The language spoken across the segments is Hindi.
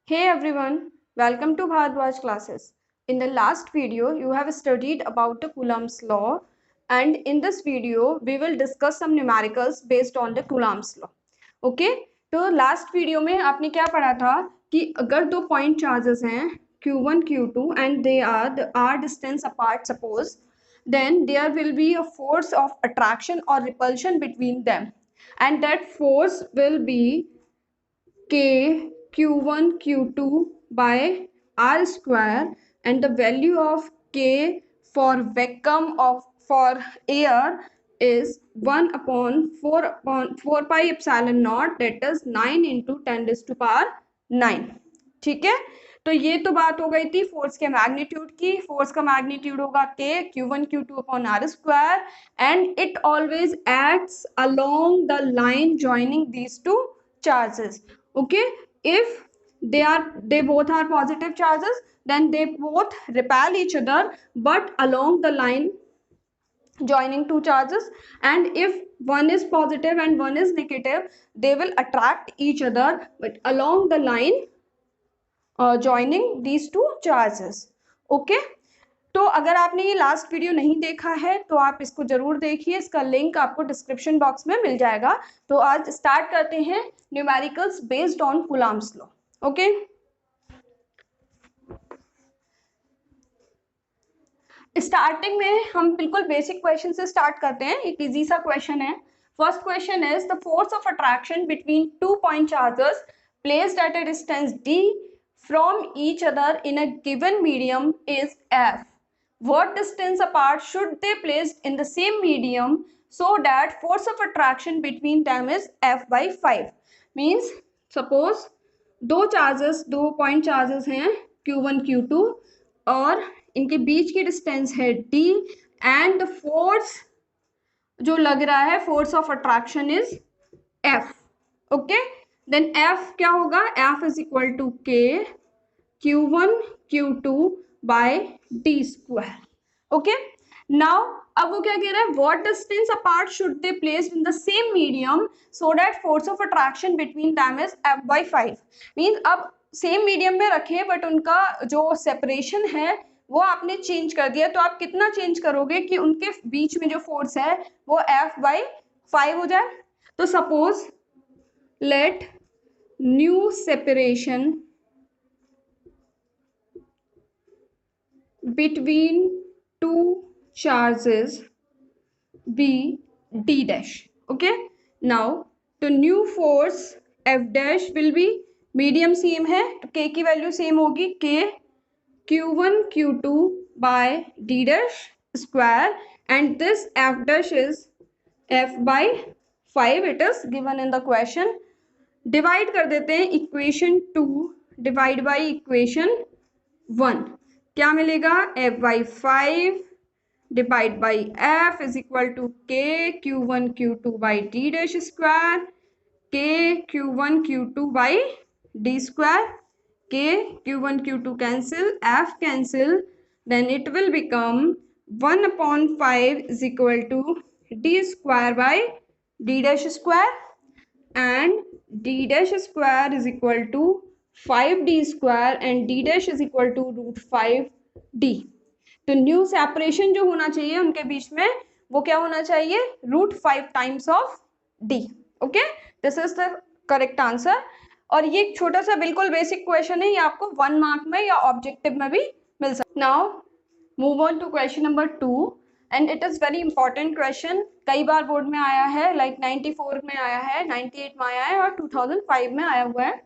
Hey everyone, welcome to Bharadwaj classes. In the last video, you have studied about the Coulomb's law, and in this video, we will discuss some numericals based on the Coulomb's law. Okay? तो लास्ट वीडियो में आपने क्या पढ़ा था कि अगर दो पॉइंट चार्जेस हैं Q1, Q2 and they are distance apart suppose, then there will be a force of attraction or repulsion between them, and that force will be K Q1 Q2 by R square, and the value of K for vacuum of for air is 1 upon 4 pi epsilon naught, that is 9 into 10 raised to power 9. ठीक है, तो ये तो बात हो गई थी फोर्स के मैग्नीट्यूड की. फोर्स का मैग्नीट्यूड होगा K Q1 Q2 upon R square, and it always acts along the line joining these two charges. Okay, if they both are positive charges, then they both repel each other but along the line joining two charges, and if one is positive and one is negative, they will attract each other but along the line joining these two charges. Okay, तो अगर आपने ये लास्ट वीडियो नहीं देखा है तो आप इसको जरूर देखिए, इसका लिंक आपको डिस्क्रिप्शन बॉक्स में मिल जाएगा. तो आज स्टार्ट करते हैं numericals based on Coulomb's law. Okay, starting में हम बिल्कुल बेसिक क्वेश्चन से स्टार्ट करते हैं. एक इजी सा क्वेश्चन है. First question is the force of attraction between two point charges placed at a distance d from each other in a given medium is F. What distance apart should they placed in the same medium so that force of attraction between them is F by 5? Means suppose दो पॉइंट चार्जेस हैं Q1 Q2 और इनके बीच की डिस्टेंस है D, एंड फोर्स जो लग रहा है force of attraction is F. Okay, then F क्या होगा? F is equal to K Q1 Q2 by D square. Okay, now अब वो क्या कह रहा है? What distance apart should they placed in the same medium so that force of attraction between them is F by 5. Means अब सेम मीडियम में रखे बट उनका जो सेपरेशन है वो आपने चेंज कर दिया. तो आप कितना चेंज करोगे कि उनके बीच में जो फोर्स है वो F by 5 हो जाए. तो suppose let new separation between two charges be d dash. Okay, now तो new force F dash will be medium same है तो k की वैल्यू सेम होगी k Q1 Q2 by d dash square, and this F dash is F by 5. it is given in the question. Divide कर देते हैं इक्वेशन 2 डिवाइड बाई इक्वेशन 1. क्या मिलेगा? F by 5 divide by F is equal to K Q1 Q2 by D dash square, K Q1 Q2 by D square, K Q1 Q2 cancel, F cancel, then it will become 1 upon 5 is equal to D square by D dash square, and D dash square is equal to 5D square and D dash is equal to root 5D. तो न्यू सेपरेशन जो होना चाहिए उनके बीच में वो क्या होना चाहिए? Root 5 times of D. Okay, this is the correct answer. और ये एक छोटा सा बिल्कुल बेसिक क्वेश्चन है, ये आपको 1 मार्क में या ऑब्जेक्टिव में भी मिल सकता है. Now move on to question number 2, and it is very important question. कई बार बोर्ड में आया है, लाइक 94 में आया है, 98 में आया है और 2005 में आया हुआ है.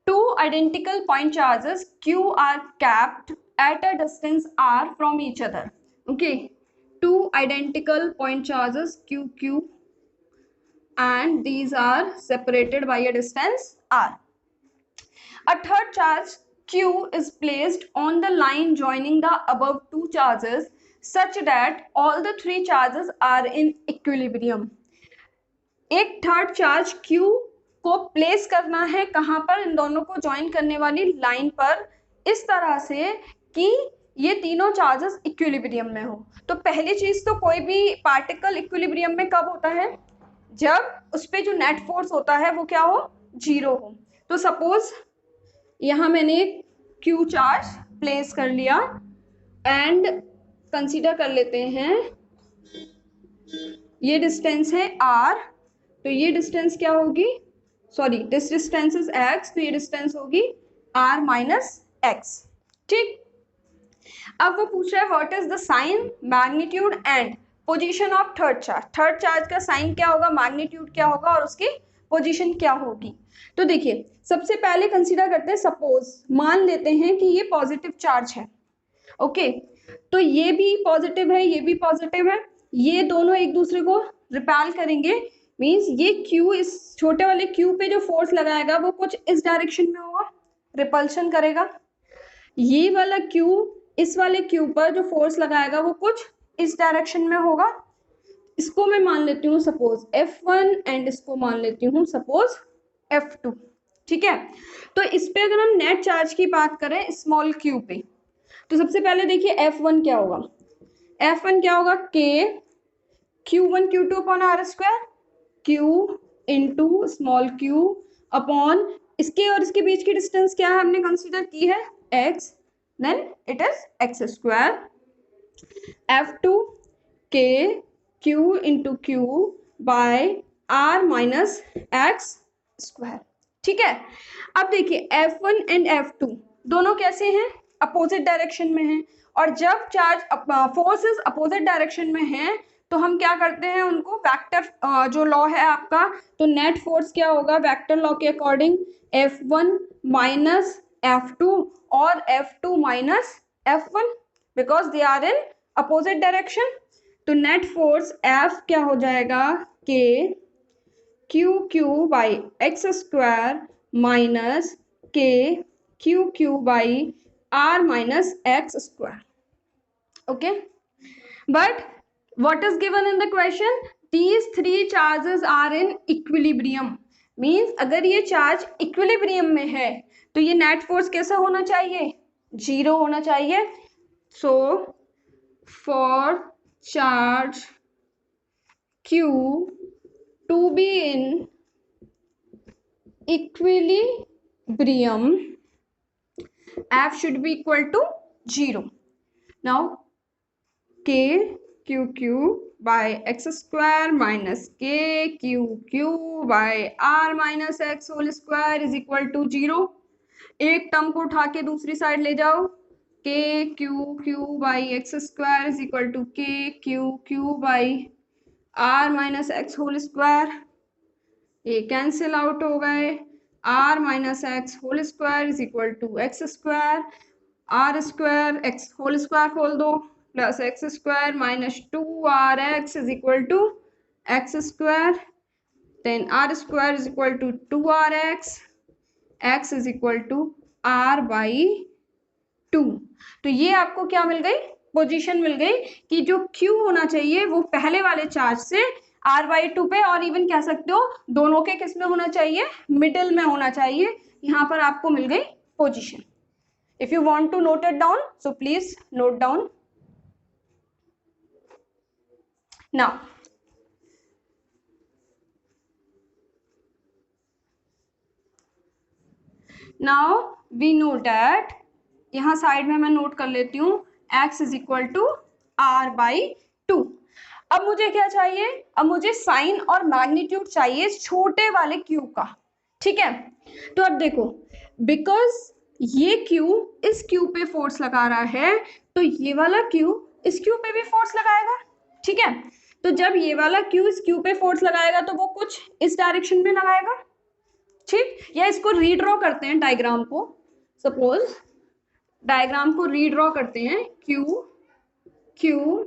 Two identical point charges Q are kept at a distance R from each other. Okay, two identical point charges Q and these are separated by a distance R. A third charge Q is placed on the line joining the above two charges such that all the three charges are in equilibrium. एक थर्ड चार्ज Q को प्लेस करना है कहाँ पर? इन दोनों को ज्वाइन करने वाली लाइन पर, इस तरह से कि ये तीनों चार्जेस इक्विलिब्रियम में हो. तो पहली चीज तो कोई भी पार्टिकल इक्विलिब्रियम में कब होता है? जब उस पे जो नेट फोर्स होता है वो क्या हो? जीरो हो. तो सपोज यहाँ मैंने क्यू चार्ज प्लेस कर लिया एंड कंसीडर कर लेते हैं ये डिस्टेंस है r, तो ये डिस्टेंस क्या होगी, sorry this distance is x, तो ये डिस्टेंस होगी r माइनस x। ठीक, अब वो पूछ रहा है what is the sign, magnitude and position of third charge. Third charge का साइन क्या होगा, मैग्नीट्यूड क्या होगा और उसकी पोजीशन क्या होगी। तो देखिए सबसे पहले कंसीडर करते हैं, सपोज मान लेते हैं कि ये पॉजिटिव चार्ज है। ओके, तो ये भी पॉजिटिव है, ये भी पॉजिटिव है, ये दोनों एक दूसरे को रिपेल करेंगे, मींस ये Q इस छोटे वाले Q पे जो फोर्स लगाएगा वो कुछ इस डायरेक्शन में होगा, रिपल्शन करेगा। ये वाला Q इस वाले Q पर जो फोर्स लगाएगा वो कुछ इस डायरेक्शन में होगा। इसको मैं मान लेती हूँ सपोज F1 एंड इसको मान लेती हूँ सपोज F2। ठीक है, तो इस पे अगर हम नेट चार्ज की बात करें स्मॉल q पे, तो सबसे पहले देखिए F1 क्या होगा, F1 क्या होगा K Q1 Q2 upon R square, Q into small q upon इसके और इसके बीच की डिस्टेंस क्या है हमने कंसीडर की है x, then it is x square. F2 K Q इंटू Q by R minus x square. ठीक है, अब देखिए F1 एंड F2 दोनों कैसे हैं, अपोजिट डायरेक्शन में हैं, और जब चार्ज फोर्सेस अपोजिट डायरेक्शन में हैं तो हम क्या करते हैं उनको वेक्टर जो लॉ है आपका, तो नेट फोर्स क्या होगा वेक्टर लॉ के अकॉर्डिंग F1 माइनस F2 और F2 minus F1 because they are in opposite direction. तो नेट फोर्स F क्या हो जाएगा K Q Q by X square minus K Q Q by R minus X square. Okay, but what is given in the question, these three charges are in equilibrium, means अगर ये चार्ज इक्विलिब्रियम में है तो ये नेट फोर्स कैसा होना चाहिए, जीरो होना चाहिए। So for charge Q to be in equilibrium, F should be equal to 0. Now K Q Q by x square minus K Q Q by R minus x whole square is equal to 0. एक टर्म को उठा के दूसरी साइड ले जाओ, K Q Q by x square is equal to K Q Q by R minus x whole square, ये कैंसिल आउट हो गए, R minus x whole square is equal to x square, R square x whole square खोल दो plus x square minus 2RX is equal to x square, then R square is equal to 2RX, x is equal to R by 2। तो ये आपको क्या मिल गई, पोजीशन मिल गई कि जो Q होना चाहिए वो पहले वाले चार्ज से R/2 पे, और इवन कह सकते हो दोनों के किस में होना चाहिए, मिडिल में होना चाहिए। यहाँ पर आपको मिल गई position. If you want to note it down so please note down now. Now we know that, यहाँ साइड में मैं नोट कर लेती हूँ x is equal to R/2। अब मुझे क्या चाहिए, अब मुझे साइन और मैग्नीट्यूड चाहिए छोटे वाले Q का। ठीक है, तो अब देखो बिकॉज ये Q इस Q पे फोर्स लगा रहा है तो ये वाला Q इस Q पे भी फोर्स लगाएगा। ठीक है, तो जब ये वाला Q इस Q पे फोर्स लगाएगा तो वो कुछ इस डायरेक्शन में लगाएगा। ठीक, या इसको रीड्रॉ करते हैं डायग्राम को, सपोज डायग्राम को रीड्रॉ करते हैं, Q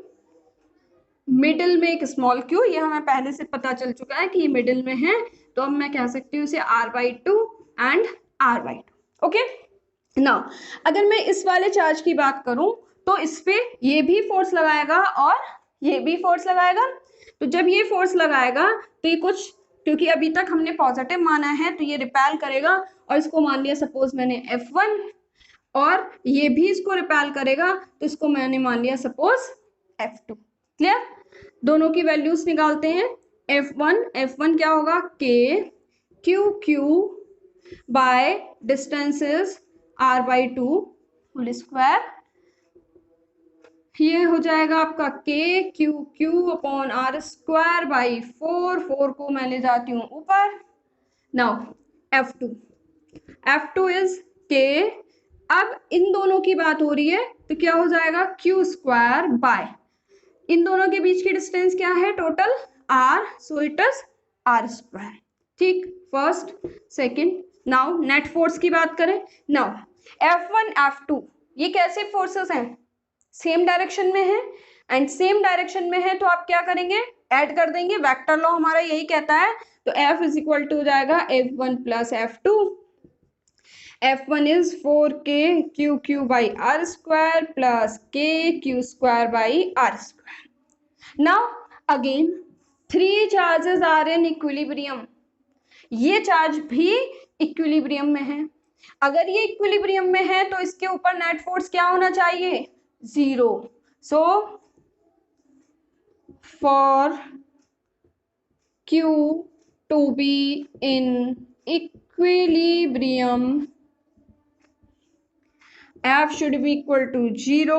मिडिल में एक स्मॉल q, ये हमें पहले से पता चल चुका है कि ये मिडिल में है, तो अब मैं कह सकती हूँ इसे R/2 and R/2। Okay, now अगर मैं इस वाले चार्ज की बात करूं तो इस पे ये भी फोर्स लगाएगा और ये भी फोर्स लगाएगा। तो जब ये फोर्स लगाएगा तो ये कुछ, क्योंकि अभी तक हमने पॉजिटिव माना है तो ये रिपेल करेगा, और इसको मान लिया सपोज मैंने F1, और ये भी इसको रिपेल करेगा तो इसको मैंने मान लिया सपोज F2। क्लियर, दोनों की वैल्यूज निकालते हैं। F1 क्या होगा, K Q Q by distances r/2 whole square, ये हो जाएगा आपका K Q upon R square by 4 को मैं ले जाती हूँ ऊपर। नाउ F2 इज के। अब इन दोनों की बात हो रही है तो क्या हो जाएगा क्यू स्क्वायर बाय, इन दोनों के बीच की डिस्टेंस क्या है total r, so it is r square. ठीक, first second. Now net force की बात करें। नाउ F1 F2 ये कैसे फोर्सेस हैं, सेम डायरेक्शन में है, एंड सेम डायरेक्शन में है तो आप क्या करेंगे ऐड कर देंगे, वेक्टर लॉ हमारा यही कहता है। तो F इज इक्वल टू हो जाएगा F1 plus F2। F1 is 4k Q by R square plus K Q square by R square. Now again 3 charges are in equilibrium, ये चार्ज भी इक्विलिब्रियम में है। अगर ये इक्विलिब्रियम में है तो इसके ऊपर नेट फोर्स क्या होना चाहिए, 0। So for Q to be in equilibrium, F should be equal to 0,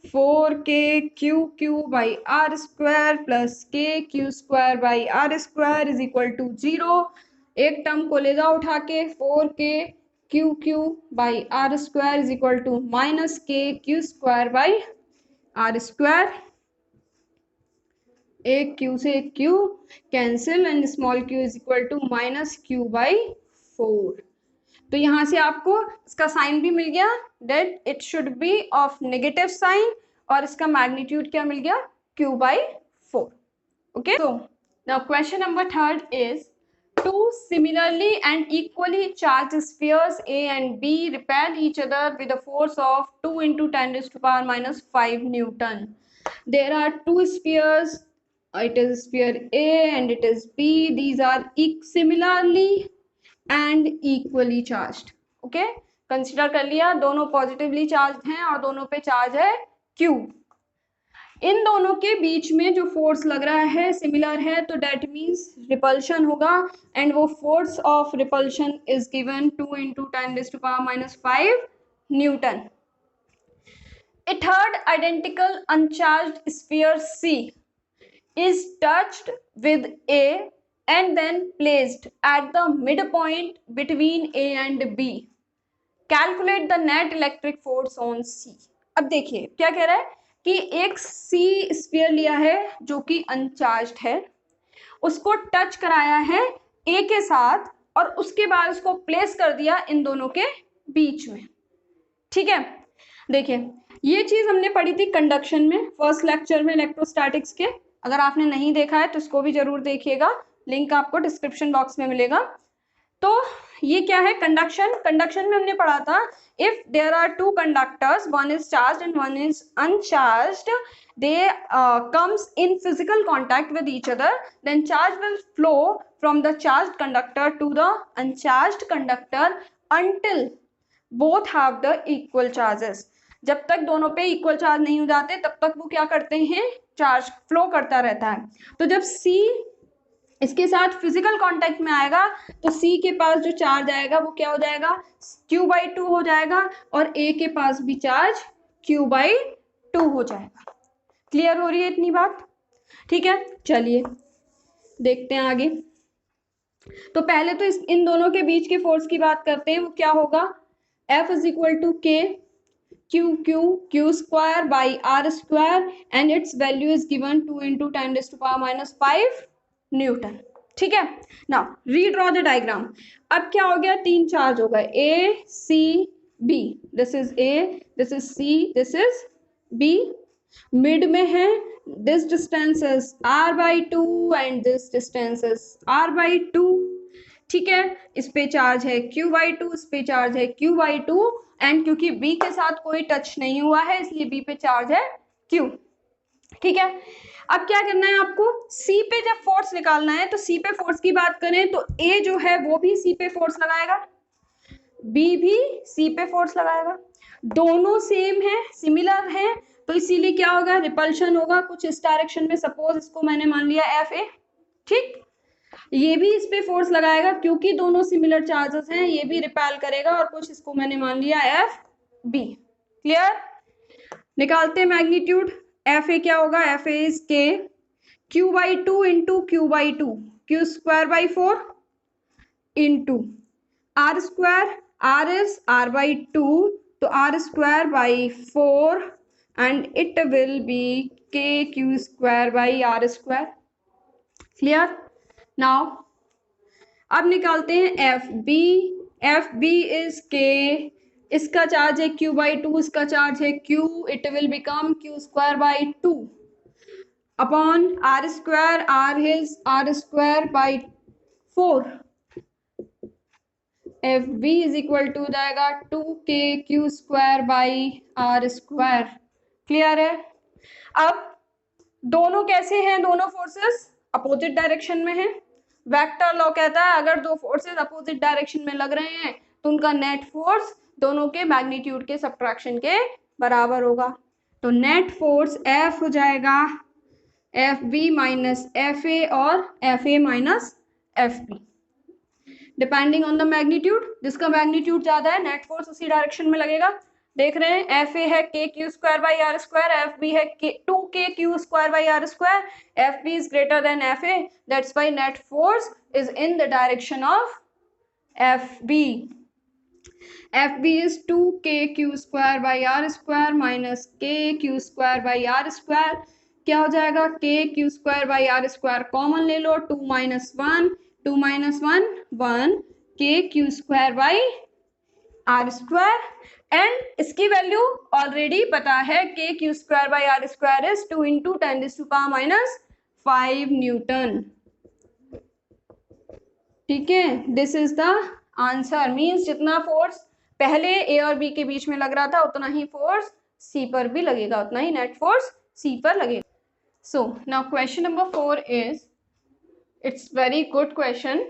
4k q by r square plus k q square by r square is equal to 0। एक टर्म को ले जाओ उठा के, 4k q by r square is equal to minus k q square by r square। एक q से एक q cancel and small q is equal to minus q by 4। तो यहां से आपको इसका साइन भी मिल गया, that it should be of negative sign, और इसका मैग्नीट्यूड क्या मिल गया q by 4। Okay, so now question number 3 is two similarly and equally charged spheres A and B repel each other with a force of 2 into 10 raised to power minus 5 Newton. There are two spheres, it is sphere A and it is B. These are similarly and equally charged. Okay, consider कर लिया, दोनों पॉजिटिवली चार्ज हैं और दोनों पे चार्ज है Q। इन दोनों के बीच में जो फोर्स लग रहा है सिमिलर है, तो डेट मीन्स रिपल्शन होगा, एंड वो force of repulsion is given 2 into 10 raised to power minus 5 Newton. A third identical uncharged sphere C is touched with A and then placed at the midpoint between A and B. Calculate the net electric force on C. अब देखिए क्या कह रहा है कि एक C स्फीयर लिया है जो कि अनचार्ज्ड है, उसको टच कराया है A के साथ और उसके बाद उसको प्लेस कर दिया इन दोनों के बीच में। ठीक है, देखिए ये चीज हमने पढ़ी थी कंडक्शन में फर्स्ट लेक्चर में इलेक्ट्रोस्टैटिक्स के। अगर आपने नहीं देखा है तो इसको भी जरूर देखिएगा, लिंक आपको डिस्क्रिप्शन बॉक्स में मिलेगा। तो ये क्या है कंडक्शन में हमने पढ़ा था, if there are two conductors, one is charged and one is uncharged, they comes in physical contact with each other, then charge will flow from the charged conductor to the uncharged conductor until both have the equal charges। जब तक दोनों पे इक्वल चार्ज नहीं हो जाते तब तक वो क्या करते हैं, चार्ज फ्लो करता रहता है। तो जब C इसके साथ फिजिकल कांटेक्ट में आएगा तो C के पास जो चार्ज आएगा वो क्या हो जाएगा, Q/2 हो जाएगा, और A के पास भी चार्ज Q/2 हो जाएगा। क्लियर हो रही है इतनी बात? ठीक है, चलिए देखते हैं आगे। तो पहले तो इन दोनों के बीच के फोर्स की बात करते हैं, वो क्या होगा, F is equal to K Q square by R square, and its value is given 2 into 10 raised to power minus 5 newton. ठीक है, नाउ रीड्रॉ द डायग्राम। अब क्या हो गया, तीन चार्ज हो गए, A C B, this is A, this is C, this is B, mid में है, this distance is r/2 and this distance is r/2। ठीक है, इस पे चार्ज है Q/2, इस पे चार्ज है Q/2, एंड क्योंकि B के साथ कोई टच नहीं हुआ है इसलिए B पे चार्ज है Q। ठीक है, अब क्या करना है आपको, C पे जब फोर्स निकालना है तो C पे फोर्स की बात करें तो A जो है वो भी C पे फोर्स लगाएगा, B भी C पे फोर्स लगाएगा, दोनों सेम है सिमिलर है, तो इसीलिए क्या होगा, रिपल्शन होगा कुछ इस डायरेक्शन में, सपोज इसको मैंने मान लिया FA। ठीक, ये भी इस पे फोर्स लगाएगा क्योंकि दोनों सिमिलर चार्जेस हैं, ये भी रिपेल करेगा और कुछ इसको मैंने मान लिया एफ बी। क्लियर? निकालते हैं मैग्नीट्यूड। एफ ए क्या होगा? F A is K Q by two into Q by two, Q square by four into R square, R is R by two, तो R square by four and it will be K Q square by R square. Clear? Now अब निकालते हैं F B. F B is K, इसका चार्ज है क्यू बाई टू, इसका चार्ज है Q, it will become Q square by two upon R square, R is R square by four. F B is equal to जाएगा two K Q square by R square. Clear है? अब दोनों कैसे हैं? दोनों फोर्सेस अपोजिट डायरेक्शन में हैं। वेक्टर लॉ कहता है अगर दो फोर्सेस अपोजिट डायरेक्शन में लग रहे हैं तो उनका नेट फोर्स दोनों के मैग्नीट्यूड के सबट्रैक्शन के बराबर होगा। तो नेट फोर्स एफ हो जाएगा F B minus F A और F A minus F B, depending on the magnitude. जिसका मैग्नीट्यूड ज्यादा है नेट फोर्स उसी डायरेक्शन में लगेगा। देख रहे हैं एफ ए है K Q square by R square, F B है two K Q square by R square, F B is greater than F A, that's why net force is in the direction of F B. F B is two K Q square by R square minus K Q square by R square. क्या हो जाएगा? K Q square by R square common ले लो, two minus one, to minus one one, K Q square by R square, and इसकी वैल्यू ऑलरेडी पता है, K Q square by R square is two into ten to power minus 5 newton. ठीक है, this is the answer. Means जितना फोर्स पहले ए और बी के बीच में लग रहा था उतना ही फोर्स सी पर भी लगेगा, उतना ही नेट फोर्स सी पर लगेगा। So now question number 4 is, it's very good question.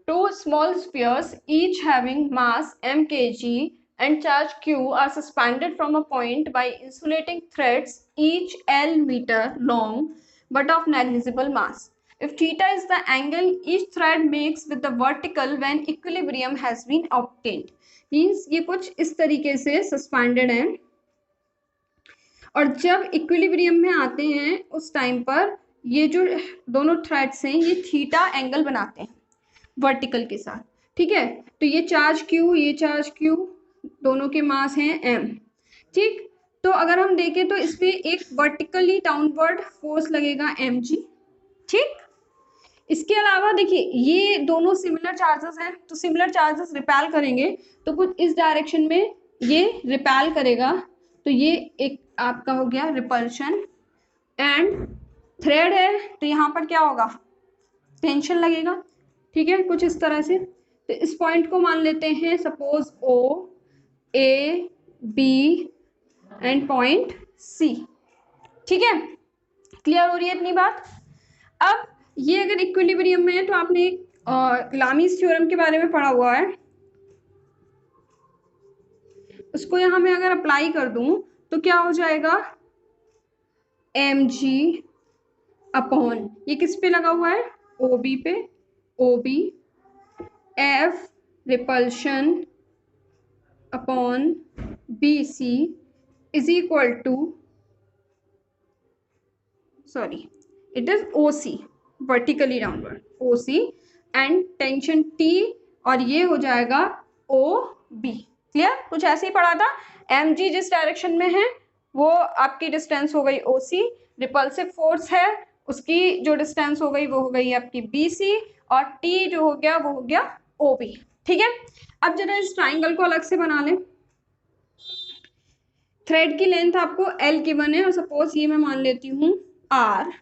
Two small spheres each having mass m kg and charge q are suspended from a point by insulating threads each l meter long but of negligible mass. If theta is the angle each thread makes with the vertical when equilibrium has been obtained. Means ये कुछ इस तरीके से suspended हैं और जब इक्विलिब्रियम में आते हैं उस टाइम पर ये जो दोनों थ्रेड्स हैं ये थीटा एंगल बनाते हैं वर्टिकल के साथ। ठीक है, तो ये चार्ज क्यू, ये चार्ज क्यू, दोनों के मास हैं एम। ठीक, तो अगर हम देखें तो इसमें एक वर्टिकली डाउनवर्ड फोर्स लगेगा एम जी। ठीक, इसके अलावा देखिए ये दोनों सिमिलर चार्जेस हैं, तो सिमिलर चार्जेस रिपेल करेंगे तो कुछ इस डायरेक्शन में ये रिपेल करेगा, तो ये एक आपका हो गया रिपल्शन। एंड थ्रेड है तो यहाँ पर क्या होगा? टेंशन लगेगा। ठीक है, कुछ इस तरह से। तो इस पॉइंट को मान लेते हैं suppose O, A, B and point C. ठीक है, क्लियर हो रही है इतनी बात? अब ये अगर इक्विलिब्रियम में है तो आपने लामीज थ्योरम के बारे में पढ़ा हुआ है, उसको यहाँ मैं अगर अप्लाई कर दूं तो क्या हो जाएगा? एम जी अपॉन, ये किस पे लगा हुआ है? ओ बी पे, O B, F repulsion upon B C is equal to, sorry it is O C, vertically downward O C and tension T, और ये हो जाएगा ओ बी। क्लियर? कुछ ऐसे ही पढ़ा था। एम जी जिस डायरेक्शन में है वो आपकी डिस्टेंस हो गई ओ सी, रिपल्सिव फोर्स है उसकी जो डिस्टेंस हो गई वो हो गई आपकी बी सी, और टी जो हो गया वो हो गया ओ बी। ठीक है, अब जरा इस ट्राइंगल को अलग से बना लें। थ्रेड की लेंथ आपको एल गिवन है और सपोज ये मैं मान लेती हूँ आर,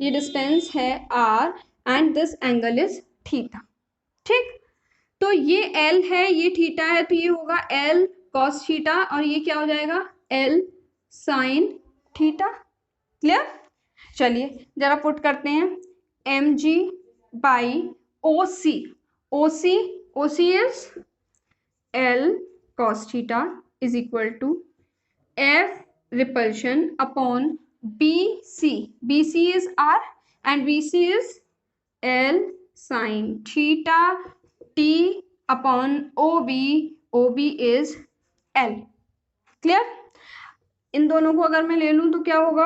ये डिस्टेंस है R and this angle is theta. ठीक, तो ये एल है ये थीटा है, तो ये होगा एल कॉस थीटा और ये क्या हो जाएगा? L sine theta. क्लियर? चलिए जरा पुट करते हैं, M G by O C, O C, O C is L cos theta is equal to F repulsion upon B C, B C is R and B C is L sine theta t upon OB is L। Clear? इन दोनों को अगर मैं ले लूं तो क्या होगा,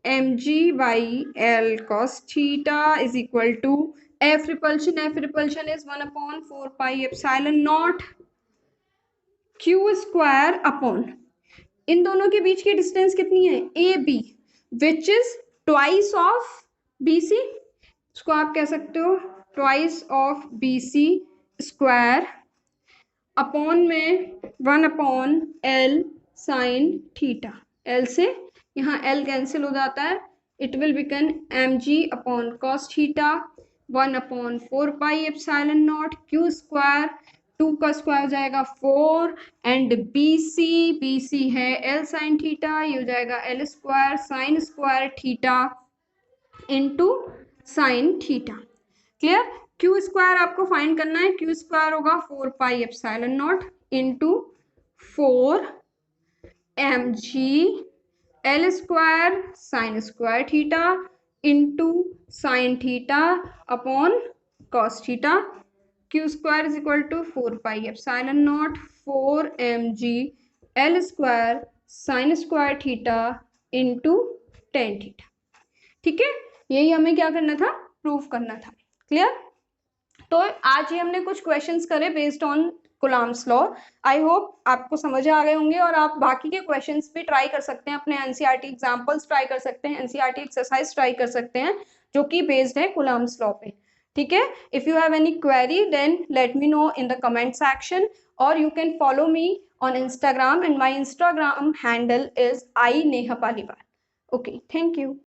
mg/L cos theta is equal to F repulsion is 1/4 pi epsilon naught Q square upon, इन दोनों के बीच की डिस्टेंस कितनी है, AB, which is twice of BC। इसको आप कह सकते हो twice of BC square upon में 1/L साइन थीटा। L से यहाँ L कैंसिल हो जाता है, it will become mg upon cos theta 1/4 pi epsilon naught Q square, 2 का स्क्वायर हो जाएगा 4 एंड BC है L साइन थीटा, ये हो जाएगा L square sine square theta into sine theta. Clear? Q square आपको फाइंड करना है, क्यू स्क्वायर होगा 4 pi epsilon not into 4 mg L square sine square theta into sine theta upon cos theta. Q square is equal to 4 pi epsilon naught 4 mg L square sine square theta into tan theta. ठीक है, यही हमें क्या करना था, प्रूव करना था। क्लियर? तो आज ही हमने कुछ क्वेश्चंस करे based on Coulomb's law. I hope आपको समझ आ गए होंगे और आप बाकी के क्वेश्चंस भी ट्राई कर सकते हैं, अपने एनसीईआरटी एग्जांपल्स ट्राई कर सकते हैं, एनसीईआरटी एक्सरसाइज ट्राई कर सकते हैं जो कि बेस्ड है कुलाम्स लॉ पे। ठीक है, if you have any query then let me know in the comment section और you can follow me on Instagram and my Instagram handle is ineha paliwal. Okay, thank you.